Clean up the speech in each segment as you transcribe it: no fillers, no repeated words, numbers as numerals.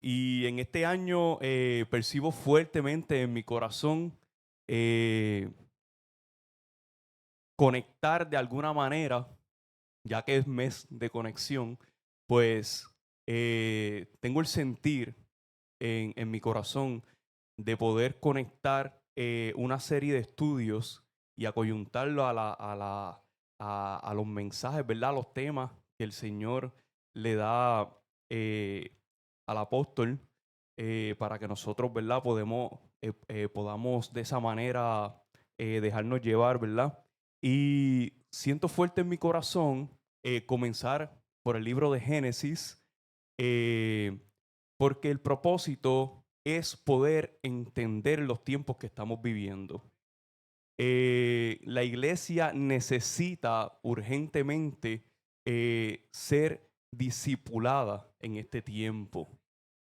Y en este año percibo fuertemente en mi corazón eh, conectar de alguna manera, ya que es mes de conexión, pues tengo el sentir en mi corazón de poder conectar una serie de estudios y acoyuntarlo a los mensajes, ¿verdad? A los temas que el Señor le da al apóstol para que nosotros, ¿verdad? Podamos de esa manera dejarnos llevar, ¿verdad? Y siento fuerte en mi corazón comenzar por el libro de Génesis, eh, porque el propósito es poder entender los tiempos que estamos viviendo. La iglesia necesita urgentemente ser discipulada en este tiempo.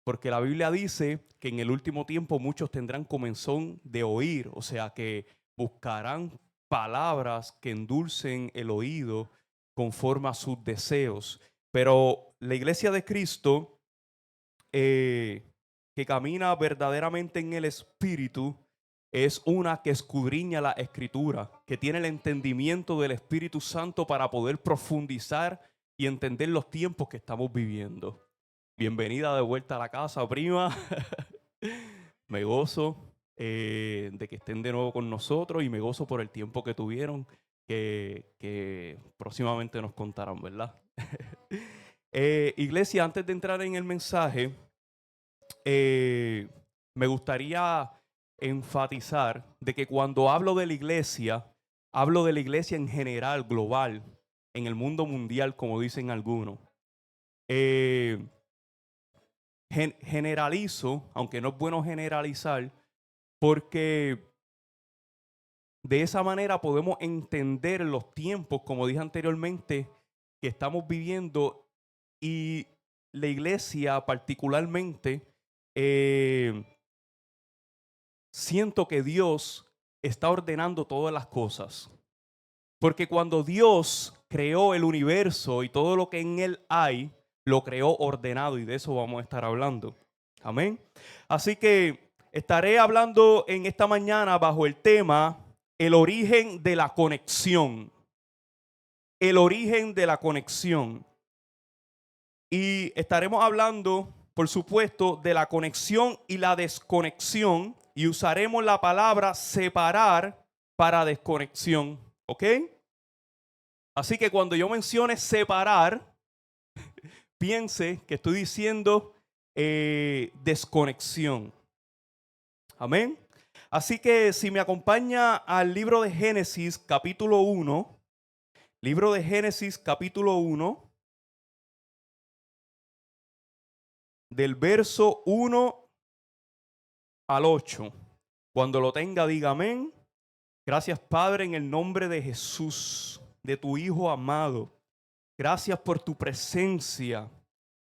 Porque la Biblia dice que en el último tiempo muchos tendrán comezón de oír, o sea que buscarán palabras que endulcen el oído conforme a sus deseos. Pero la iglesia de Cristo, que camina verdaderamente en el Espíritu, es una que escudriña la Escritura, que tiene el entendimiento del Espíritu Santo para poder profundizar y entender los tiempos que estamos viviendo. Bienvenida de vuelta a la casa, prima. Me gozo de que estén de nuevo con nosotros y me gozo por el tiempo que tuvieron, que próximamente nos contarán, ¿verdad? Iglesia, antes de entrar en el mensaje, me gustaría enfatizar de que cuando hablo de la iglesia en general, global, en el mundo mundial, como dicen algunos. Generalizo, aunque no es bueno generalizar, porque de esa manera podemos entender los tiempos, como dije anteriormente, que estamos viviendo, y la iglesia particularmente, siento que Dios está ordenando todas las cosas. Porque cuando Dios creó el universo y todo lo que en él hay, lo creó ordenado, y de eso vamos a estar hablando. Amén. Así que estaré hablando en esta mañana bajo el tema el origen de la conexión. El origen de la conexión. Y estaremos hablando, por supuesto, de la conexión y la desconexión, y usaremos la palabra separar para desconexión. ¿Ok? Así que cuando yo mencione separar, piense que estoy diciendo desconexión. Amén. Así que si me acompaña al libro de Génesis capítulo 1, libro de Génesis capítulo 1, del verso 1 al 8. Cuando lo tenga, diga amén. Gracias, Padre, en el nombre de Jesús, de tu Hijo amado. Gracias por tu presencia.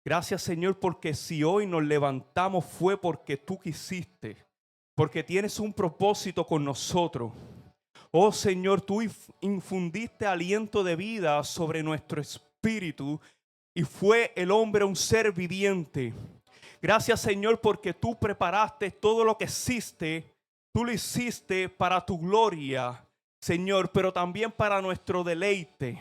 Gracias, Señor, porque si hoy nos levantamos fue porque tú quisiste, porque tienes un propósito con nosotros. Oh Señor, tú infundiste aliento de vida sobre nuestro espíritu y fue el hombre un ser viviente. Gracias, Señor, porque tú preparaste todo lo que existe. Tú lo hiciste para tu gloria, Señor, pero también para nuestro deleite.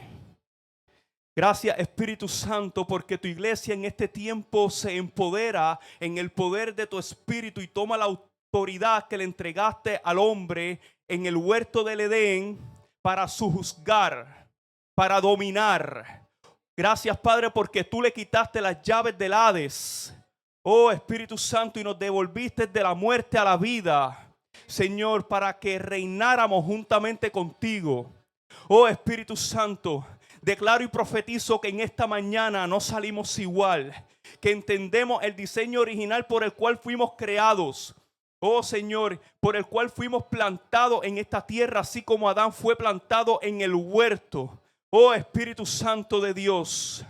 Gracias, Espíritu Santo, porque tu iglesia en este tiempo se empodera en el poder de tu Espíritu y toma la autoridad que le entregaste al hombre en el huerto del Edén para sojuzgar, para dominar. Gracias, Padre, porque tú le quitaste las llaves del Hades, oh Espíritu Santo, y nos devolviste de la muerte a la vida, Señor, para que reináramos juntamente contigo. Oh Espíritu Santo, declaro y profetizo que en esta mañana no salimos igual, que entendemos el diseño original por el cual fuimos creados. Oh Señor, por el cual fuimos plantados en esta tierra, así como Adán fue plantado en el huerto. Oh Espíritu Santo de Dios,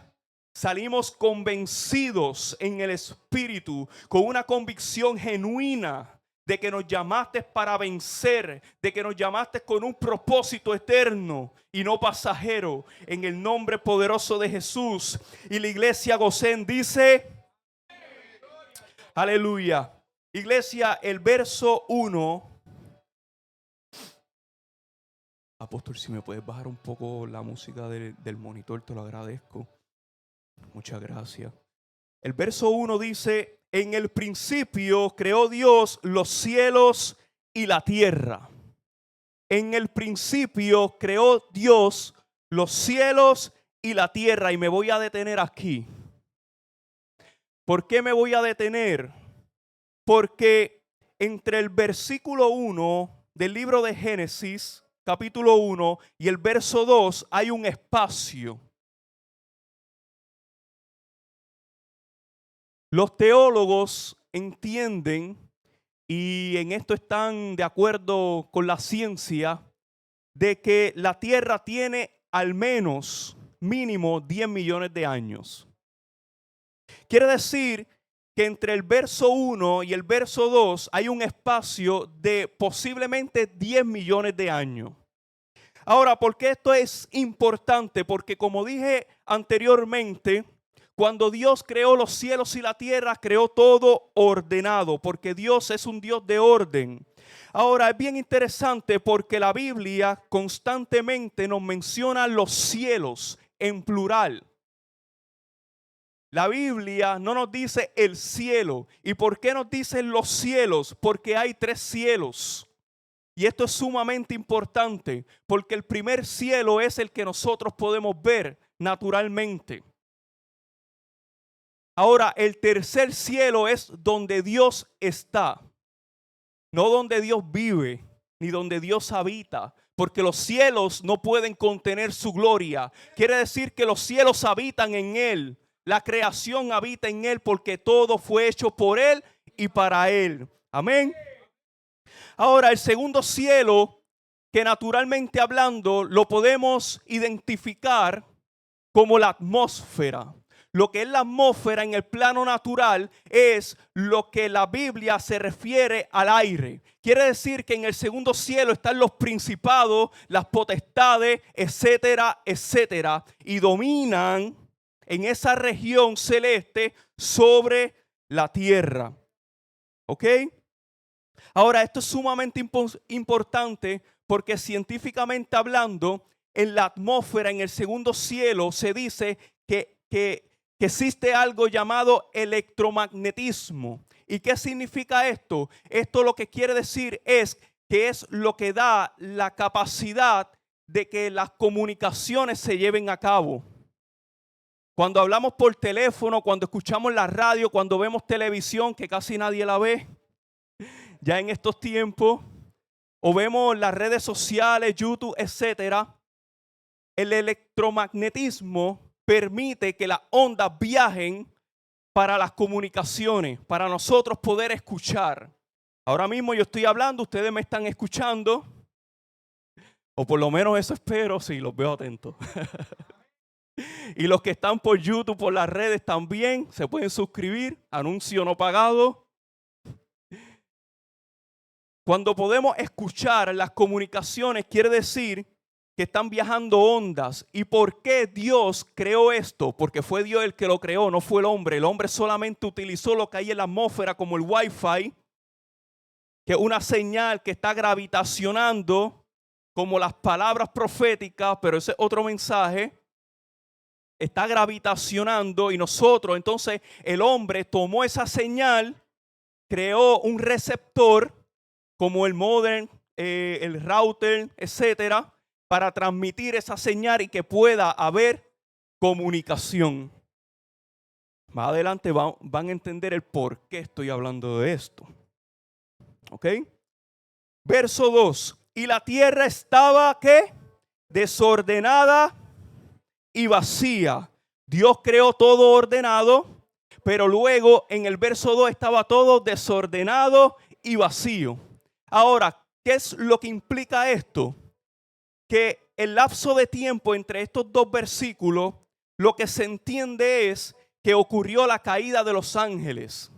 salimos convencidos en el Espíritu, con una convicción genuina de que nos llamaste para vencer, de que nos llamaste con un propósito eterno y no pasajero, en el nombre poderoso de Jesús. Y la iglesia Gosén dice: Aleluya. Iglesia, el verso 1. Apóstol, si me puedes bajar un poco la música del monitor, te lo agradezco. Muchas gracias. El verso 1 dice: en el principio creó Dios los cielos y la tierra. En el principio creó Dios los cielos y la tierra. Y me voy a detener aquí. ¿Por qué me voy a detener? Porque entre el versículo 1 del libro de Génesis, capítulo 1, y el verso 2 hay un espacio. Los teólogos entienden, y en esto están de acuerdo con la ciencia, de que la Tierra tiene al menos mínimo 10 millones de años. Quiere decir que entre el verso 1 y el verso 2 hay un espacio de posiblemente 10 millones de años. Ahora, ¿por qué esto es importante? Porque como dije anteriormente, cuando Dios creó los cielos y la tierra, creó todo ordenado, porque Dios es un Dios de orden. Ahora, es bien interesante porque la Biblia constantemente nos menciona los cielos en plural. La Biblia no nos dice el cielo. ¿Y por qué nos dice los cielos? Porque hay 3 cielos. Y esto es sumamente importante, porque el primer cielo es el que nosotros podemos ver naturalmente. Ahora, el tercer cielo es donde Dios está, no donde Dios vive, ni donde Dios habita, porque los cielos no pueden contener su gloria. Quiere decir que los cielos habitan en Él, la creación habita en Él, porque todo fue hecho por Él y para Él. Amén. Ahora, el segundo cielo, que naturalmente hablando lo podemos identificar como la atmósfera. Lo que es la atmósfera en el plano natural es lo que la Biblia se refiere al aire. Quiere decir que en el segundo cielo están los principados, las potestades, etcétera, etcétera, y dominan en esa región celeste sobre la tierra. ¿Ok? Ahora, esto es sumamente importante porque científicamente hablando, en la atmósfera, en el segundo cielo, se dice que existe algo llamado electromagnetismo. ¿Y qué significa esto? Esto lo que quiere decir es que es lo que da la capacidad de que las comunicaciones se lleven a cabo. Cuando hablamos por teléfono, cuando escuchamos la radio, cuando vemos televisión, que casi nadie la ve ya en estos tiempos, o vemos las redes sociales, YouTube, etcétera, el electromagnetismo permite que las ondas viajen para las comunicaciones, para nosotros poder escuchar. Ahora mismo yo estoy hablando, ustedes me están escuchando, o por lo menos eso espero, sí, los veo atentos. Y los que están por YouTube, por las redes también, se pueden suscribir, anuncio no pagado. Cuando podemos escuchar las comunicaciones, quiere decir que están viajando ondas. ¿Y por qué Dios creó esto? Porque fue Dios el que lo creó, no fue el hombre. El hombre solamente utilizó lo que hay en la atmósfera como el Wi-Fi, que es una señal que está gravitacionando como las palabras proféticas, pero ese es otro mensaje. Está gravitacionando y nosotros, entonces el hombre tomó esa señal, creó un receptor como el modem, el router, etcétera, para transmitir esa señal y que pueda haber comunicación. Más adelante van a entender el por qué estoy hablando de esto. ¿Ok? Verso 2. Y la tierra estaba, ¿qué? Desordenada y vacía. Dios creó todo ordenado, pero luego en el verso 2 estaba todo desordenado y vacío. Ahora, ¿qué es lo que implica esto? Que el lapso de tiempo entre estos dos versículos, lo que se entiende es que ocurrió la caída de los ángeles,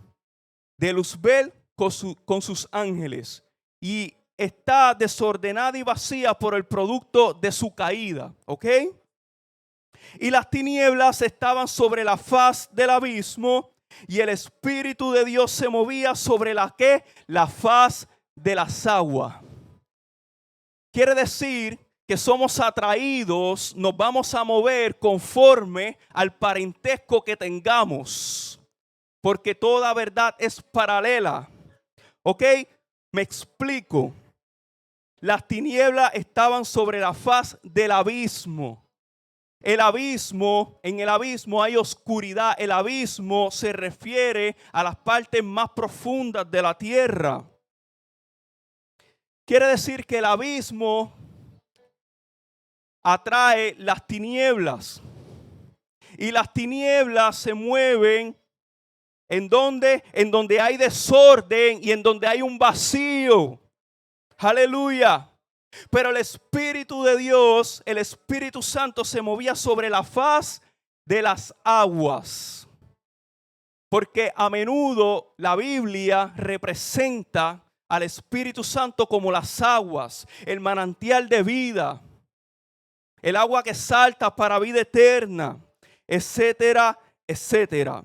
de Luzbel con sus ángeles, y está desordenada y vacía por el producto de su caída, ¿ok? Y las tinieblas estaban sobre la faz del abismo, y el Espíritu de Dios se movía sobre la ¿qué? La faz de las aguas. Quiere decir que somos atraídos, nos vamos a mover conforme al parentesco que tengamos, porque toda verdad es paralela. ¿Ok? Me explico. Las tinieblas estaban sobre la faz del abismo. El abismo, en el abismo hay oscuridad. El abismo se refiere a las partes más profundas de la tierra. Quiere decir que el abismo atrae las tinieblas. Y las tinieblas se mueven en donde hay desorden y en donde hay un vacío. Aleluya. Pero el Espíritu de Dios, el Espíritu Santo se movía sobre la faz de las aguas. Porque a menudo la Biblia representa al Espíritu Santo como las aguas, el manantial de vida, el agua que salta para vida eterna, etcétera, etcétera.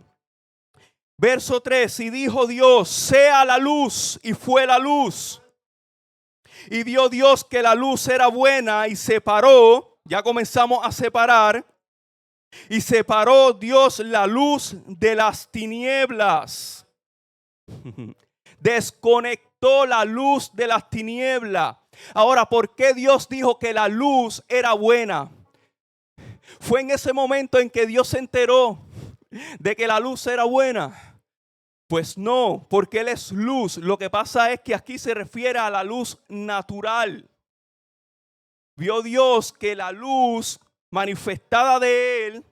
Verso 3, y dijo Dios, sea la luz, y fue la luz. Y vio Dios que la luz era buena y separó, ya comenzamos a separar, y separó Dios la luz de las tinieblas. Desconectó la luz de las tinieblas. Ahora, ¿por qué Dios dijo que la luz era buena? Fue en ese momento en que Dios se enteró de que la luz era buena. Pues no, porque Él es luz. Lo que pasa es que aquí se refiere a la luz natural. Vio Dios que la luz manifestada de Él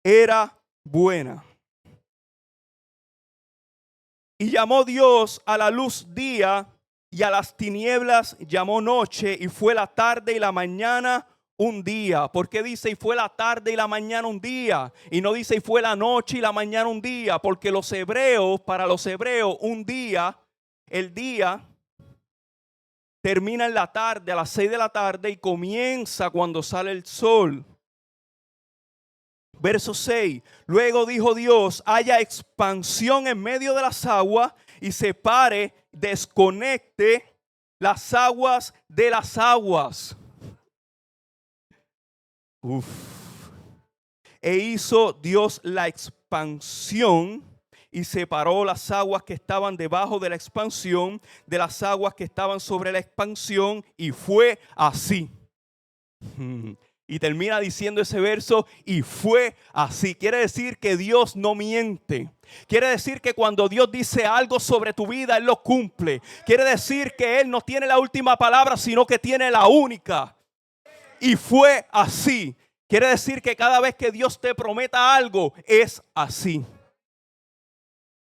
era buena. Y llamó Dios a la luz día y a las tinieblas llamó noche, y fue la tarde y la mañana un día. ¿Por qué dice y fue la tarde y la mañana un día? Y no dice y fue la noche y la mañana un día, porque los hebreos, para los hebreos, un día, el día termina en la tarde, a las 6 de la tarde, y comienza cuando sale el sol. Verso 6, luego dijo Dios, haya expansión en medio de las aguas y separe, desconecte las aguas de las aguas. E hizo Dios la expansión y separó las aguas que estaban debajo de la expansión de las aguas que estaban sobre la expansión, y fue así. Y termina diciendo ese verso, y fue así. Quiere decir que Dios no miente. Quiere decir que cuando Dios dice algo sobre tu vida, Él lo cumple. Quiere decir que Él no tiene la última palabra, sino que tiene la única. Y fue así. Quiere decir que cada vez que Dios te prometa algo, es así.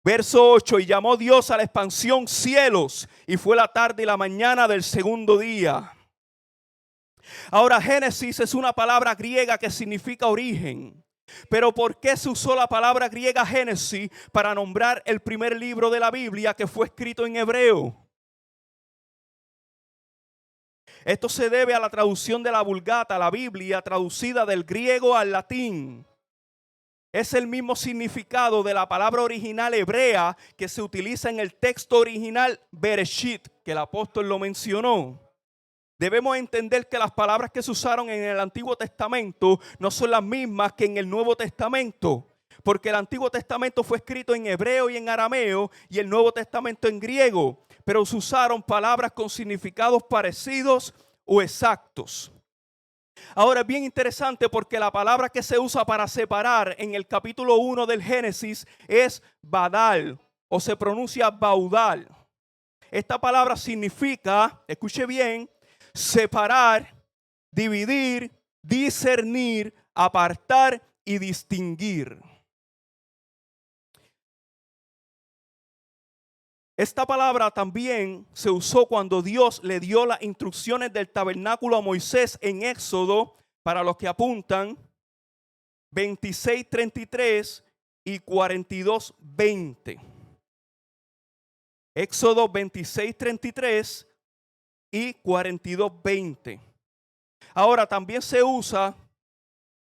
Verso 8, y llamó Dios a la expansión cielos, y fue la tarde y la mañana del segundo día. Ahora, Génesis es una palabra griega que significa origen. Pero ¿por qué se usó la palabra griega Génesis para nombrar el primer libro de la Biblia que fue escrito en hebreo? Esto se debe a la traducción de la Vulgata, la Biblia, traducida del griego al latín. Es el mismo significado de la palabra original hebrea que se utiliza en el texto original Bereshit, que el apóstol lo mencionó. Debemos entender que las palabras que se usaron en el Antiguo Testamento no son las mismas que en el Nuevo Testamento, porque el Antiguo Testamento fue escrito en hebreo y en arameo y el Nuevo Testamento en griego, pero se usaron palabras con significados parecidos o exactos. Ahora es bien interesante porque la palabra que se usa para separar en el capítulo 1 del Génesis es badal, o se pronuncia baudal. Esta palabra significa, escuche bien, separar, dividir, discernir, apartar y distinguir. Esta palabra también se usó cuando Dios le dio las instrucciones del tabernáculo a Moisés en Éxodo, para los que apuntan, 26:33 y 42:20. Éxodo 26:33 y 42:20. Ahora también se usa,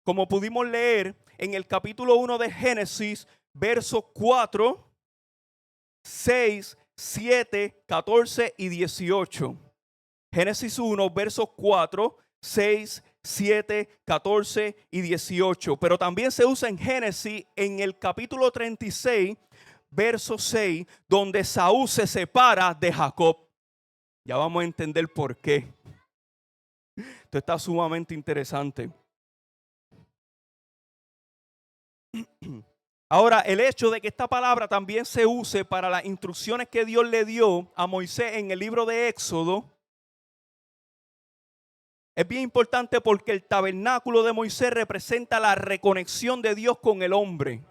como pudimos leer, en el capítulo 1 de Génesis, versos 4, 6, 7, 14 y 18. Génesis 1, versos 4, 6, 7, 14 y 18. Pero también se usa en Génesis en el capítulo 36, verso 6, donde Saúl se separa de Jacob. Ya vamos a entender por qué. Esto está sumamente interesante. Ahora, el hecho de que esta palabra también se use para las instrucciones que Dios le dio a Moisés en el libro de Éxodo es bien importante porque el tabernáculo de Moisés representa la reconexión de Dios con el hombre.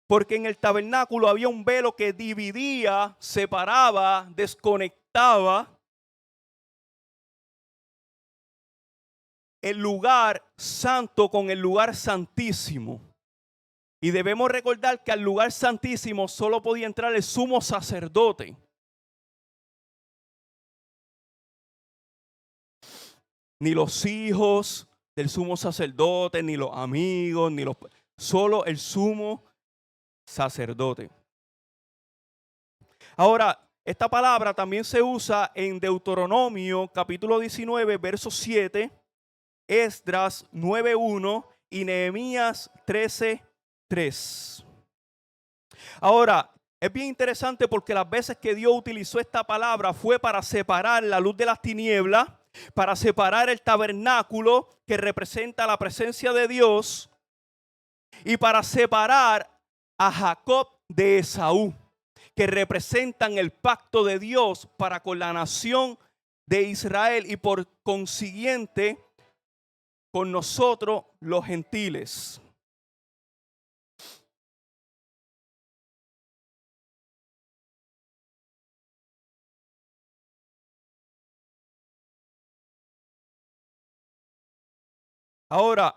Porque en el tabernáculo había un velo que dividía, separaba, desconectaba el lugar santo con el lugar santísimo. Y debemos recordar que al lugar santísimo solo podía entrar el sumo sacerdote. Ni los hijos del sumo sacerdote, ni los amigos, solo el sumo sacerdote. Ahora, esta palabra también se usa en Deuteronomio capítulo 19, verso 7, Esdras 9:1 y Nehemías 13:3. Ahora, es bien interesante porque las veces que Dios utilizó esta palabra fue para separar la luz de las tinieblas, para separar el tabernáculo que representa la presencia de Dios y para separar a Jacob de Esaú, que representan el pacto de Dios para con la nación de Israel y por consiguiente con nosotros los gentiles. Ahora,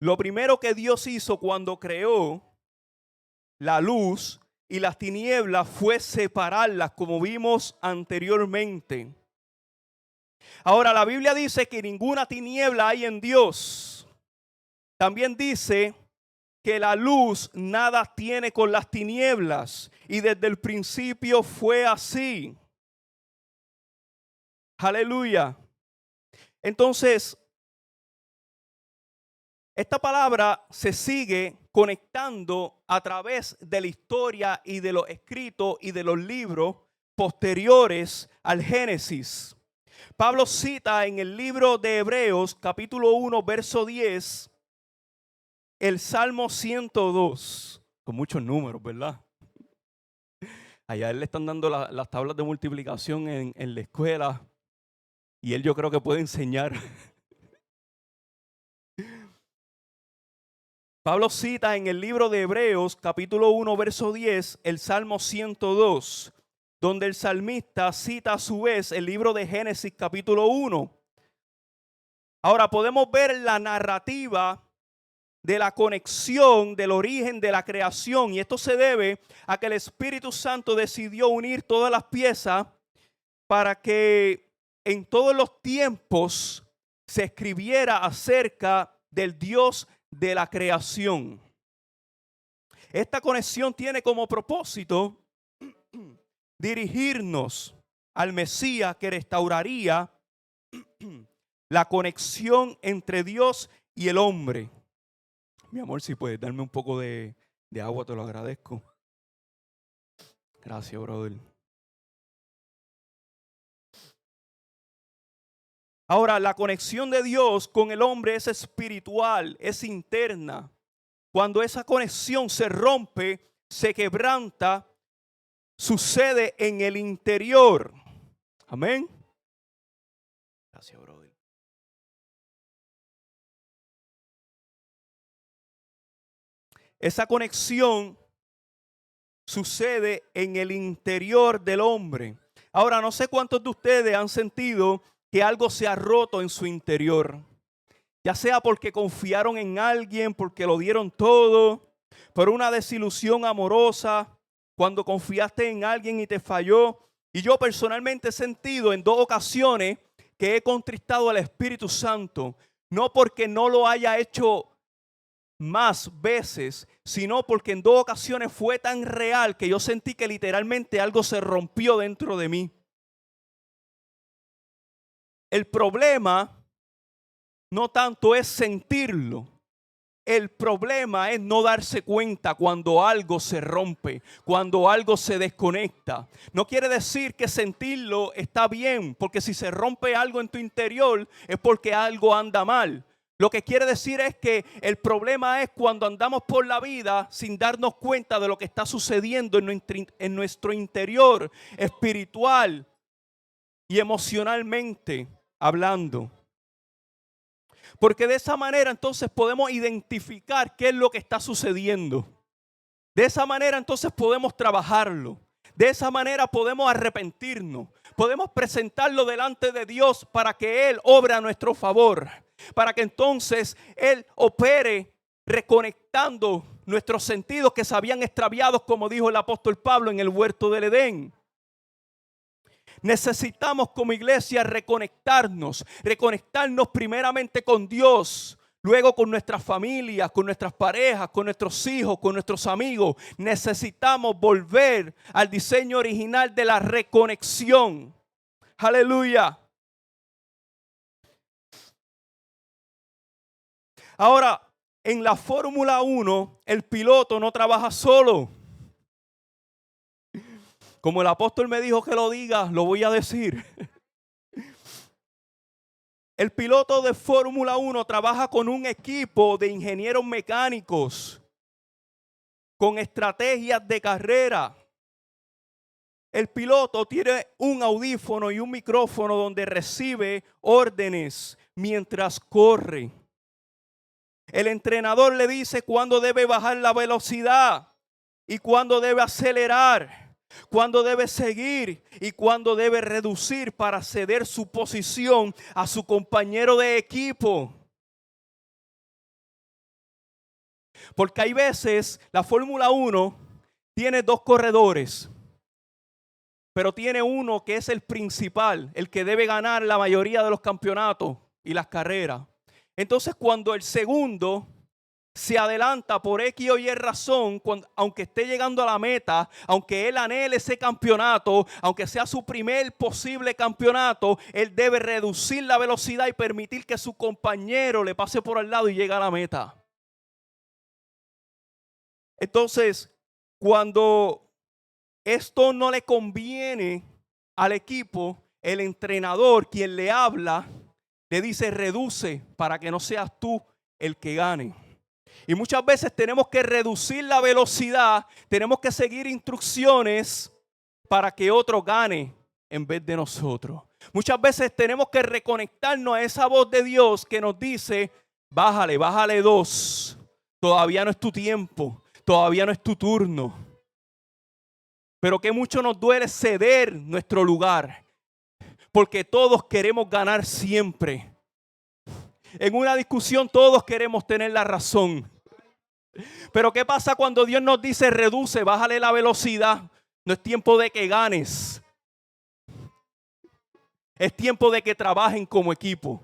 lo primero que Dios hizo cuando creó la luz y las tinieblas fue separarlas, como vimos anteriormente. Ahora, la Biblia dice que ninguna tiniebla hay en Dios. También dice que la luz nada tiene con las tinieblas. Y desde el principio fue así. Aleluya. Entonces, esta palabra se sigue conectando a través de la historia y de los escritos y de los libros posteriores al Génesis. Pablo cita en el libro de Hebreos, capítulo 1, verso 10, el Salmo 102, con muchos números, ¿verdad? Allá él le están dando las tablas de multiplicación en la escuela y él yo creo que puede enseñar. Pablo cita en el libro de Hebreos, capítulo 1, verso 10, el Salmo 102, donde el salmista cita a su vez el libro de Génesis, capítulo 1. Ahora podemos ver la narrativa de la conexión, del origen de la creación, y esto se debe a que el Espíritu Santo decidió unir todas las piezas para que en todos los tiempos se escribiera acerca del Dios de la creación. Esta conexión tiene como propósito dirigirnos al Mesías que restauraría la conexión entre Dios y el hombre. Mi amor, si puedes darme un poco de agua, te lo agradezco. Gracias, brother. Ahora, la conexión de Dios con el hombre es espiritual, es interna. Cuando esa conexión se rompe, se quebranta, sucede en el interior. Amén. Gracias, brother. Esa conexión sucede en el interior del hombre. Ahora, no sé cuántos de ustedes han sentido que algo se ha roto en su interior. Ya sea porque confiaron en alguien, porque lo dieron todo, por una desilusión amorosa, cuando confiaste en alguien y te falló. Y yo personalmente he sentido en 2 ocasiones que he contristado al Espíritu Santo. No porque no lo haya hecho más veces, sino porque en 2 ocasiones fue tan real que yo sentí que literalmente algo se rompió dentro de mí. El problema no tanto es sentirlo. El problema es no darse cuenta cuando algo se rompe, cuando algo se desconecta. No quiere decir que sentirlo está bien, porque si se rompe algo en tu interior es porque algo anda mal. Lo que quiere decir es que el problema es cuando andamos por la vida sin darnos cuenta de lo que está sucediendo en nuestro interior, espiritual y emocionalmente hablando. Porque de esa manera entonces podemos identificar qué es lo que está sucediendo. De esa manera entonces podemos trabajarlo. De esa manera podemos arrepentirnos. Podemos presentarlo delante de Dios para que Él obre a nuestro favor. Para que entonces Él opere reconectando nuestros sentidos que se habían extraviado, como dijo el apóstol Pablo en el huerto del Edén. Necesitamos como iglesia reconectarnos primeramente con Dios, luego con nuestras familias, con nuestras parejas, con nuestros hijos, con nuestros amigos. Necesitamos volver al diseño original de la reconexión. Aleluya. Ahora, en la Fórmula 1, el piloto no trabaja solo. Como el apóstol me dijo que lo diga, lo voy a decir. El piloto de Fórmula 1 trabaja con un equipo de ingenieros mecánicos, con estrategias de carrera. El piloto tiene un audífono y un micrófono donde recibe órdenes mientras corre. El entrenador le dice cuándo debe bajar la velocidad y cuándo debe acelerar. Cuándo debe seguir y cuándo debe reducir para ceder su posición a su compañero de equipo. Porque hay veces la Fórmula 1 tiene 2 corredores, pero tiene uno que es el principal, el que debe ganar la mayoría de los campeonatos y las carreras. Entonces, cuando el segundo se adelanta por X o Y razón, aunque esté llegando a la meta, aunque él anhele ese campeonato, aunque sea su primer posible campeonato, él debe reducir la velocidad y permitir que su compañero le pase por al lado y llegue a la meta. Entonces, cuando esto no le conviene al equipo, el entrenador, quien le habla, le dice: reduce para que no seas tú el que gane. Y muchas veces tenemos que reducir la velocidad, tenemos que seguir instrucciones para que otro gane en vez de nosotros. Muchas veces tenemos que reconectarnos a esa voz de Dios que nos dice: bájale 2, todavía no es tu tiempo, todavía no es tu turno. Pero que mucho nos duele ceder nuestro lugar, porque todos queremos ganar siempre. En una discusión todos queremos tener la razón. Pero ¿qué pasa cuando Dios nos dice: reduce, bájale la velocidad? No es tiempo de que ganes. Es tiempo de que trabajen como equipo.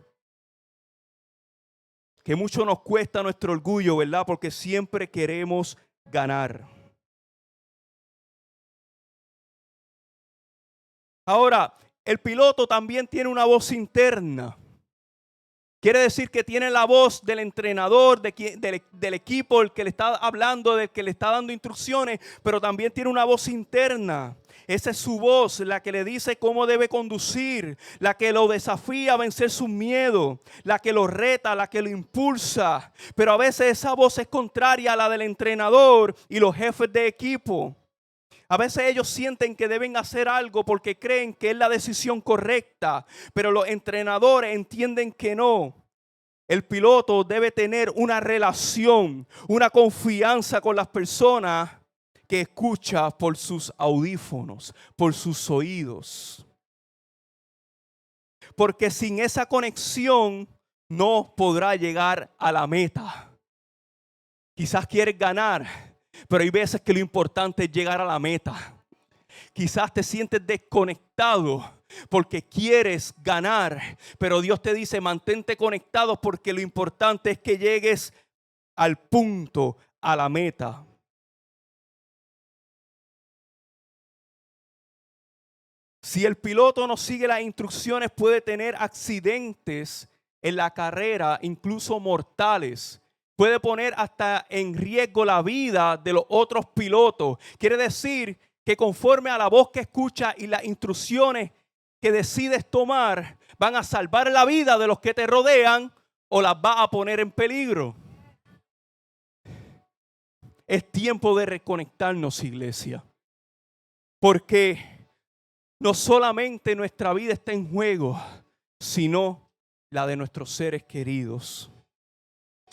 Que mucho nos cuesta nuestro orgullo, ¿verdad? Porque siempre queremos ganar. Ahora, el piloto también tiene una voz interna. Quiere decir que tiene la voz del entrenador, del equipo, el que le está hablando, del que le está dando instrucciones, pero también tiene una voz interna. Esa es su voz, la que le dice cómo debe conducir, la que lo desafía a vencer sus miedos, la que lo reta, la que lo impulsa. Pero a veces esa voz es contraria a la del entrenador y los jefes de equipo. A veces ellos sienten que deben hacer algo porque creen que es la decisión correcta, pero los entrenadores entienden que no. El piloto debe tener una relación, una confianza con las personas que escucha por sus audífonos, por sus oídos. Porque sin esa conexión no podrá llegar a la meta. Quizás quieres ganar, pero hay veces que lo importante es llegar a la meta. Quizás te sientes desconectado, porque quieres ganar. Pero Dios te dice, mantente conectado porque lo importante es que llegues al punto, a la meta. Si el piloto no sigue las instrucciones, puede tener accidentes en la carrera, incluso mortales. Puede poner hasta en riesgo la vida de los otros pilotos. Quiere decir que conforme a la voz que escuchas y las instrucciones que decides tomar, van a salvar la vida de los que te rodean o las va a poner en peligro. Es tiempo de reconectarnos, iglesia. Porque no solamente nuestra vida está en juego, sino la de nuestros seres queridos.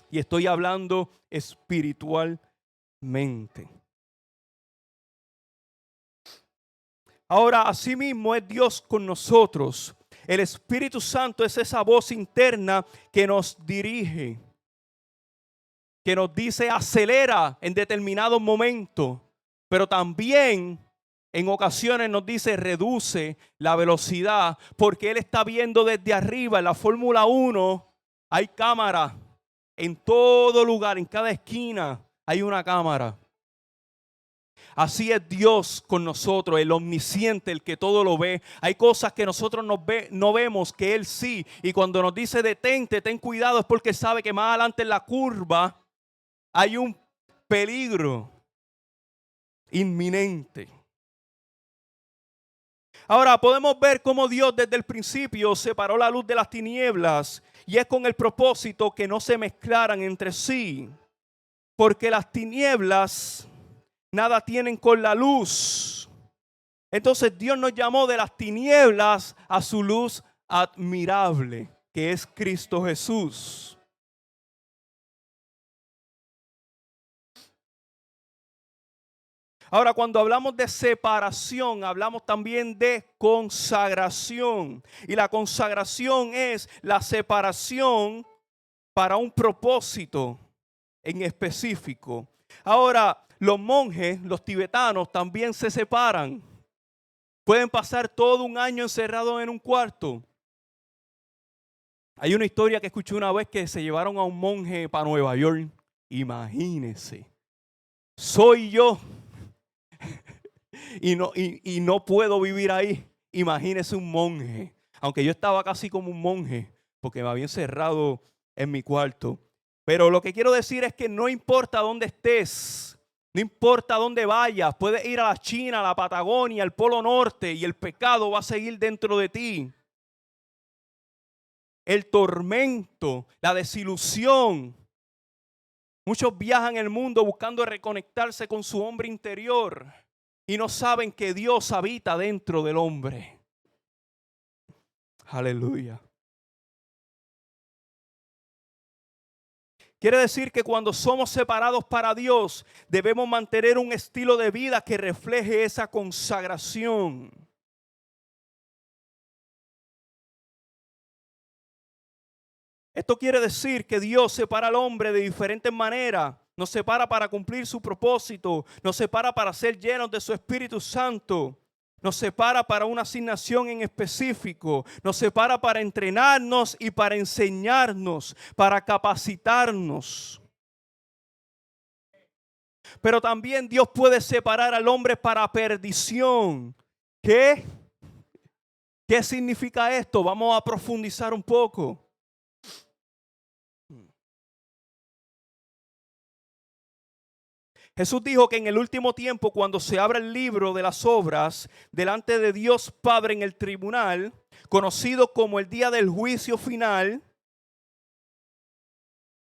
Y estoy hablando espiritualmente. Ahora, asimismo es Dios con nosotros. El Espíritu Santo es esa voz interna que nos dirige, que nos dice acelera en determinado momento, pero también en ocasiones nos dice reduce la velocidad, porque Él está viendo desde arriba. En la Fórmula 1 hay cámaras en todo lugar, en cada esquina hay una cámara. Así es Dios con nosotros, el omnisciente, el que todo lo ve. Hay cosas que nosotros no vemos, que Él sí. Y cuando nos dice detente, ten cuidado, es porque sabe que más adelante en la curva hay un peligro inminente. Ahora podemos ver cómo Dios desde el principio separó la luz de las tinieblas, y es con el propósito que no se mezclaran entre sí. Porque las tinieblas nada tienen con la luz. Entonces Dios nos llamó de las tinieblas a su luz admirable, que es Cristo Jesús. Ahora, cuando hablamos de separación, hablamos también de consagración. Y la consagración es la separación para un propósito en específico. Ahora, los monjes, los tibetanos, también se separan. Pueden pasar todo un año encerrados en un cuarto. Hay una historia que escuché una vez que se llevaron a un monje para Nueva York. Imagínense. Soy yo. y no puedo vivir ahí. Imagínese un monje. Aunque yo estaba casi como un monje, porque me había encerrado en mi cuarto. Pero lo que quiero decir es que no importa dónde estés, no importa dónde vayas, puedes ir a la China, a la Patagonia, al Polo Norte, y el pecado va a seguir dentro de ti. El tormento, la desilusión. Muchos viajan el mundo buscando reconectarse con su hombre interior y no saben que Dios habita dentro del hombre. Aleluya. Quiere decir que cuando somos separados para Dios, debemos mantener un estilo de vida que refleje esa consagración. Esto quiere decir que Dios separa al hombre de diferentes maneras. Nos separa para cumplir su propósito. Nos separa para ser llenos de su Espíritu Santo. Nos separa para una asignación en específico. Nos separa para entrenarnos y para enseñarnos, para capacitarnos. Pero también Dios puede separar al hombre para perdición. ¿Qué? ¿Qué significa esto? Vamos a profundizar un poco. Jesús dijo que en el último tiempo, cuando se abra el libro de las obras delante de Dios Padre en el tribunal, conocido como el día del juicio final,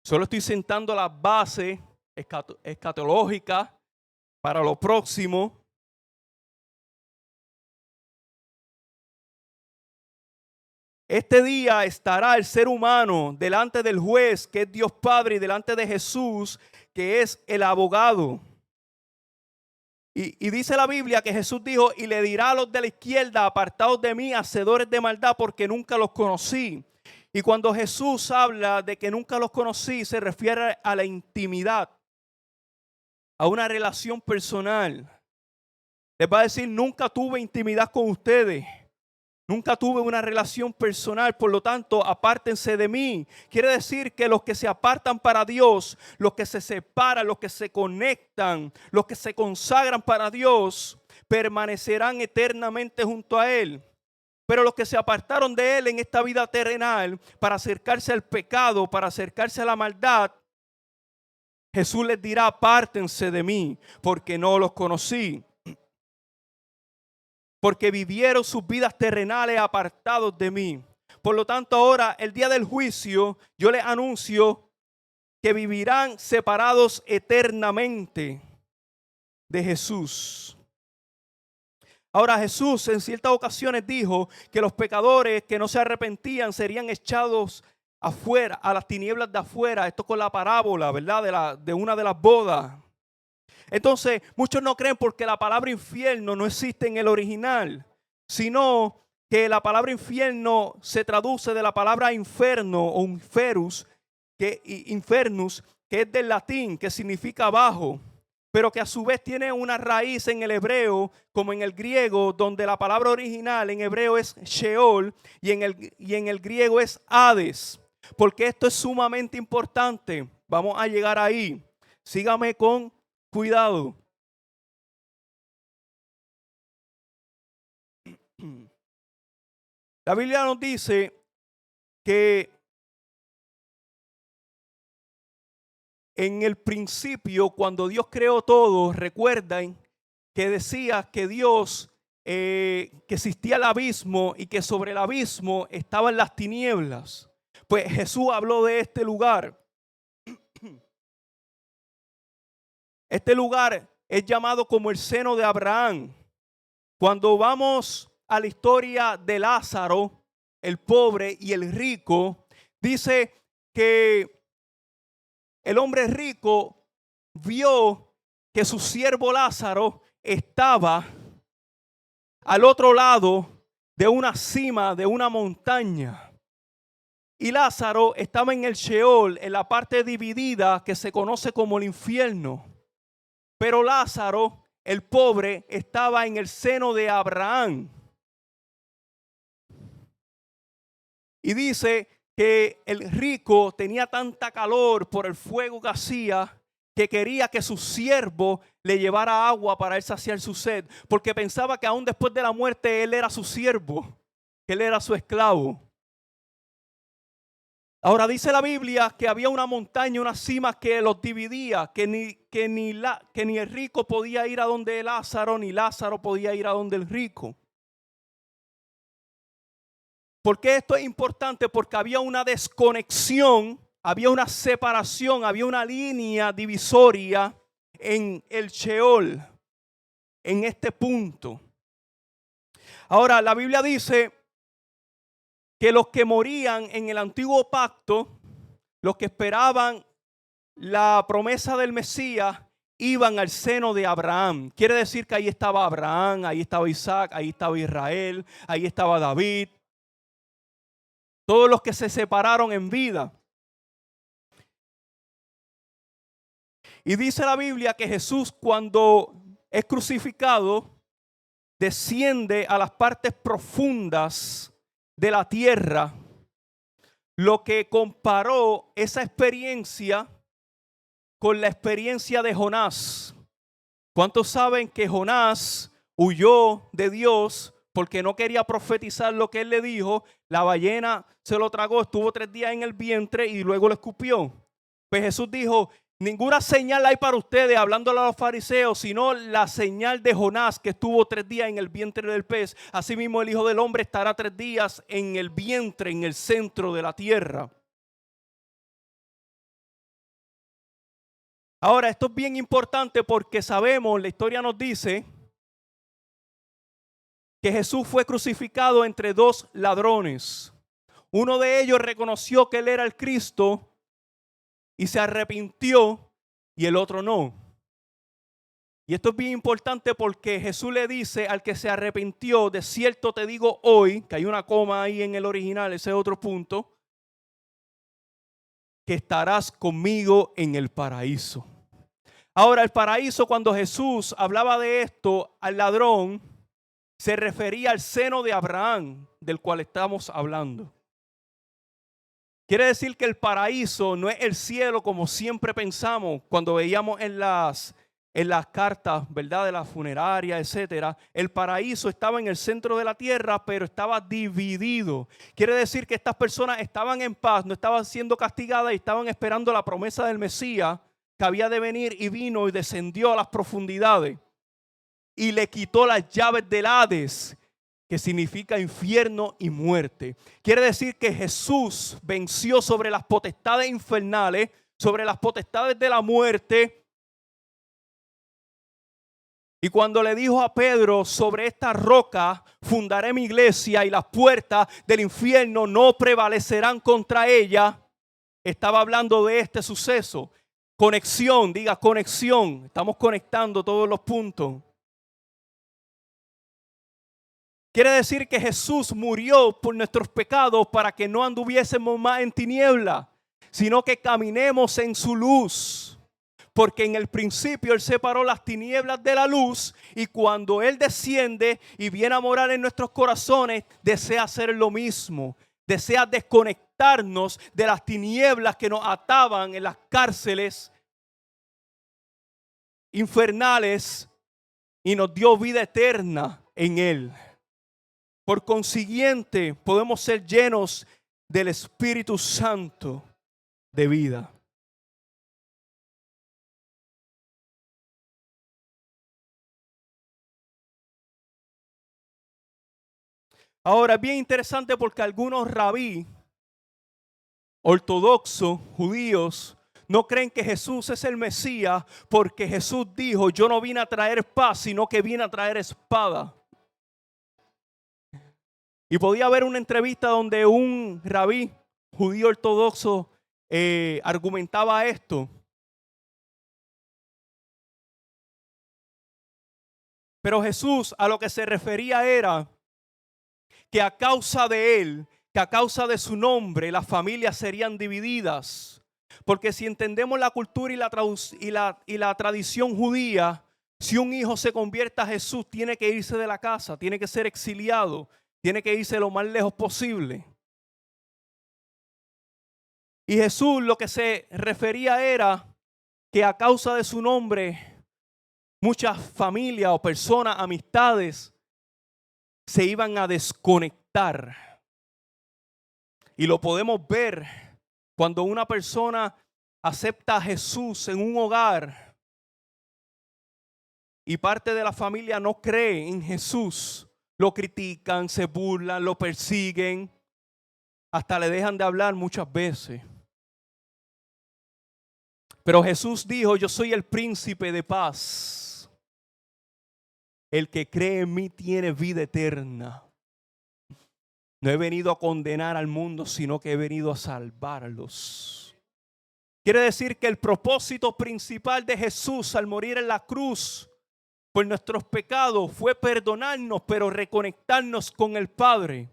solo estoy sentando las bases escatológicas para lo próximo. Este día estará el ser humano delante del juez, que es Dios Padre, y delante de Jesús, que es el abogado. Y dice la Biblia que Jesús dijo, y le dirá a los de la izquierda, apartados de mí, hacedores de maldad, porque nunca los conocí. Y cuando Jesús habla de que nunca los conocí, se refiere a la intimidad, a una relación personal. Les va a decir, nunca tuve intimidad con ustedes. Nunca tuve una relación personal, por lo tanto, apártense de mí. Quiere decir que los que se apartan para Dios, los que se separan, los que se conectan, los que se consagran para Dios, permanecerán eternamente junto a Él. Pero los que se apartaron de Él en esta vida terrenal para acercarse al pecado, para acercarse a la maldad, Jesús les dirá: apártense de mí, porque no los conocí. Porque vivieron sus vidas terrenales apartados de mí. Por lo tanto, ahora, el día del juicio, yo les anuncio que vivirán separados eternamente de Jesús. Ahora, Jesús en ciertas ocasiones dijo que los pecadores que no se arrepentían serían echados afuera, a las tinieblas de afuera. Esto con la parábola, ¿verdad? De una de las bodas. Entonces, muchos no creen porque la palabra infierno no existe en el original, sino que la palabra infierno se traduce de la palabra inferno o infernus, que es del latín, que significa abajo, pero que a su vez tiene una raíz en el hebreo como en el griego, donde la palabra original en hebreo es Sheol y en el griego es Hades. Porque esto es sumamente importante. Vamos a llegar ahí. Sígame con cuidado. La Biblia nos dice que en el principio, cuando Dios creó todo, recuerden que decía que Dios, que existía el abismo y que sobre el abismo estaban las tinieblas. Pues Jesús habló de este lugar. Este lugar es llamado como el seno de Abraham. Cuando vamos a la historia de Lázaro, el pobre y el rico, dice que el hombre rico vio que su siervo Lázaro estaba al otro lado de una cima, de una montaña. Y Lázaro estaba en el Sheol, en la parte dividida que se conoce como el infierno. Pero Lázaro, el pobre, estaba en el seno de Abraham. Y dice que el rico tenía tanta calor por el fuego que hacía, que quería que su siervo le llevara agua para él saciar su sed, porque pensaba que aún después de la muerte él era su siervo, que él era su esclavo. Ahora dice la Biblia que había una montaña, una cima que los dividía, que ni el rico podía ir a donde Lázaro, ni Lázaro podía ir a donde el rico. ¿Por qué esto es importante? Porque había una desconexión, había una separación, había una línea divisoria en el Sheol, en este punto. Ahora, la Biblia dice que los que morían en el antiguo pacto, los que esperaban la promesa del Mesías, iban al seno de Abraham. Quiere decir que ahí estaba Abraham, ahí estaba Isaac, ahí estaba Israel, ahí estaba David. Todos los que se separaron en vida. Y dice la Biblia que Jesús, cuando es crucificado, desciende a las partes profundas de la tierra, lo que comparó esa experiencia con la experiencia de Jonás. ¿Cuántos saben que Jonás huyó de Dios porque no quería profetizar lo que él le dijo? La ballena se lo tragó, estuvo 3 días en el vientre y luego lo escupió. Pues Jesús dijo: ninguna señal hay para ustedes, hablándole a los fariseos, sino la señal de Jonás, que estuvo 3 días en el vientre del pez. Asimismo el Hijo del Hombre estará 3 días en el vientre, en el centro de la tierra. Ahora, esto es bien importante porque sabemos, la historia nos dice que Jesús fue crucificado entre 2 ladrones. Uno de ellos reconoció que él era el Cristo y se arrepintió, y el otro no. Y esto es bien importante porque Jesús le dice al que se arrepintió: de cierto te digo hoy, que hay una coma ahí en el original, ese es otro punto, que estarás conmigo en el paraíso. Ahora, el paraíso, cuando Jesús hablaba de esto al ladrón, se refería al seno de Abraham, del cual estamos hablando. Quiere decir que el paraíso no es el cielo como siempre pensamos cuando veíamos en las cartas, ¿verdad? De la funeraria, etcétera. El paraíso estaba en el centro de la tierra, pero estaba dividido. Quiere decir que estas personas estaban en paz, no estaban siendo castigadas y estaban esperando la promesa del Mesías que había de venir, y vino y descendió a las profundidades y le quitó las llaves del Hades, que significa infierno y muerte. Quiere decir que Jesús venció sobre las potestades infernales, sobre las potestades de la muerte. Y cuando le dijo a Pedro, sobre esta roca fundaré mi iglesia y las puertas del infierno no prevalecerán contra ella, estaba hablando de este suceso. Conexión, diga conexión. Estamos conectando todos los puntos. Quiere decir que Jesús murió por nuestros pecados para que no anduviésemos más en tiniebla, sino que caminemos en su luz. Porque en el principio Él separó las tinieblas de la luz, y cuando Él desciende y viene a morar en nuestros corazones, desea hacer lo mismo. Desea desconectarnos de las tinieblas que nos ataban en las cárceles infernales y nos dio vida eterna en Él. Por consiguiente, podemos ser llenos del Espíritu Santo de vida. Ahora, es bien interesante porque algunos rabí ortodoxos, judíos, no creen que Jesús es el Mesías, porque Jesús dijo: yo no vine a traer paz, sino que vine a traer espada. Y podía haber una entrevista donde un rabí judío ortodoxo argumentaba esto. Pero Jesús a lo que se refería era que a causa de Él, que a causa de su nombre, las familias serían divididas. Porque si entendemos la cultura y la tradición judía, si un hijo se convierte a Jesús, tiene que irse de la casa, tiene que ser exiliado, tiene que irse lo más lejos posible. Y Jesús lo que se refería era que a causa de su nombre, muchas familias o personas, amistades, se iban a desconectar. Y lo podemos ver cuando una persona acepta a Jesús en un hogar y parte de la familia no cree en Jesús. Lo critican, se burlan, lo persiguen, hasta le dejan de hablar muchas veces. Pero Jesús dijo: yo soy el príncipe de paz. El que cree en mí tiene vida eterna. No he venido a condenar al mundo, sino que he venido a salvarlos. Quiere decir que el propósito principal de Jesús al morir en la cruz por nuestros pecados fue perdonarnos, pero reconectarnos con el Padre.